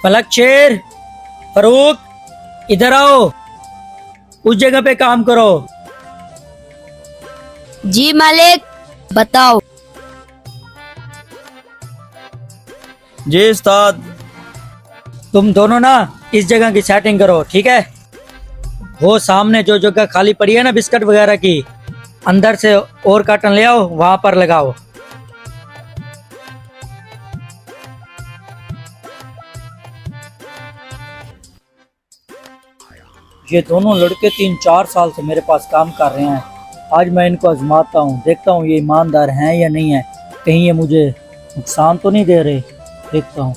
फलक शेर, फरूक इधर आओ, उस जगह पे काम करो। जी मालिक, बताओ। जी उस्ताद। तुम दोनों ना इस जगह की सेटिंग करो, ठीक है। वो सामने जो जगह खाली पड़ी है ना बिस्किट वगैरह की, अंदर से और कार्टन ले आओ, वहां पर लगाओ। ये दोनों लड़के 3-4 साल से मेरे पास काम कर रहे हैं। आज मैं इनको आजमाता हूँ, देखता हूँ ये ईमानदार हैं या नहीं है, कहीं ये मुझे नुकसान तो नहीं दे रहे। देखता हूँ।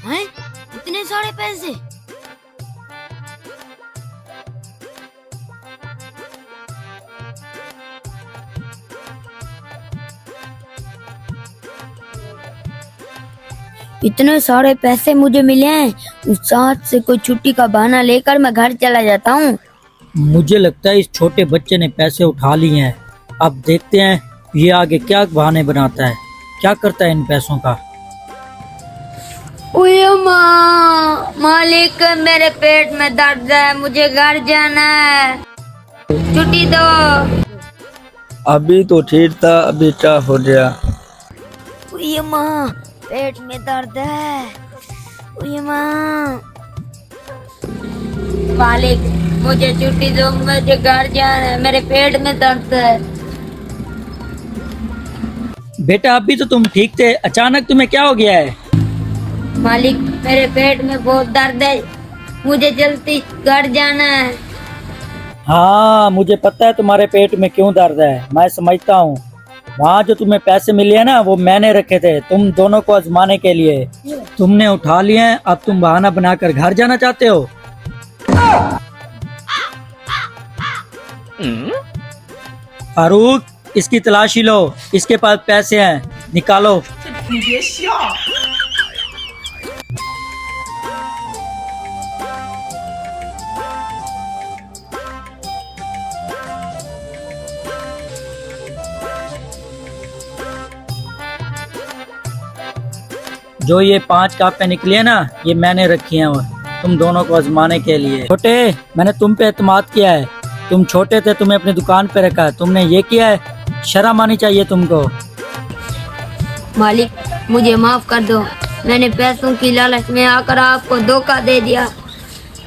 हैं? इतने सारे पैसे? इतने सारे पैसे मुझे मिले हैं, उस साथ से कोई छुट्टी का बहाना लेकर मैं घर चला जाता हूँ। मुझे लगता है इस छोटे बच्चे ने पैसे उठा लिए हैं। अब देखते हैं ये आगे क्या बहाने बनाता है, क्या करता है इन पैसों का। ओए माँ, मालिक मेरे पेट में दर्द है, मुझे घर जाना है, छुट्टी दो। अभी तो ठीक था, अभी क्या हो गया? ओए माँ, पेट में दर्द है। ओए माँ, मालिक मुझे छुट्टी दो, मुझे घर जाना है, मेरे पेट में दर्द है। बेटा अभी तो तुम ठीक थे, अचानक तुम्हें क्या हो गया है? मालिक मेरे पेट में बहुत दर्द है, मुझे जल्दी घर जाना है। हाँ मुझे पता है तुम्हारे पेट में क्यों दर्द है, मैं समझता हूँ। वहाँ जो तुम्हें पैसे मिले हैं ना, वो मैंने रखे थे तुम दोनों को आजमाने के लिए। तुमने उठा लिए हैं, अब तुम बहाना बनाकर घर जाना चाहते हो। फारूक इसकी तलाशी लो, इसके पास पैसे हैं, निकालो। जो ये 5 कापे निकली है ना, ये मैंने रखी हैं तुम दोनों को आजमाने के लिए। छोटे, मैंने तुम पे एतमाद किया है, तुम छोटे थे, तुम्हें अपनी दुकान पे रखा है, तुमने ये किया है, शर्म आनी चाहिए तुमको। मालिक मुझे माफ कर दो, मैंने पैसों की लालच में आकर आपको धोखा दे दिया।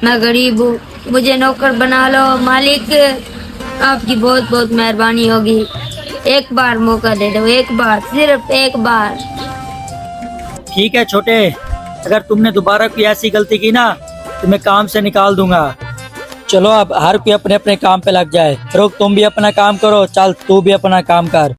मैं गरीब हूँ, मुझे नौकर बना लो। मालिक आपकी बहुत बहुत मेहरबानी होगी, एक बार मौका दे दो, एक बार, सिर्फ एक बार। ठीक है छोटे, अगर तुमने दोबारा कोई ऐसी गलती की ना, तो मैं काम से निकाल दूंगा। चलो अब हर कोई अपने अपने काम पे लग जाए। रुक, तुम भी अपना काम करो, चल तू भी अपना काम कर।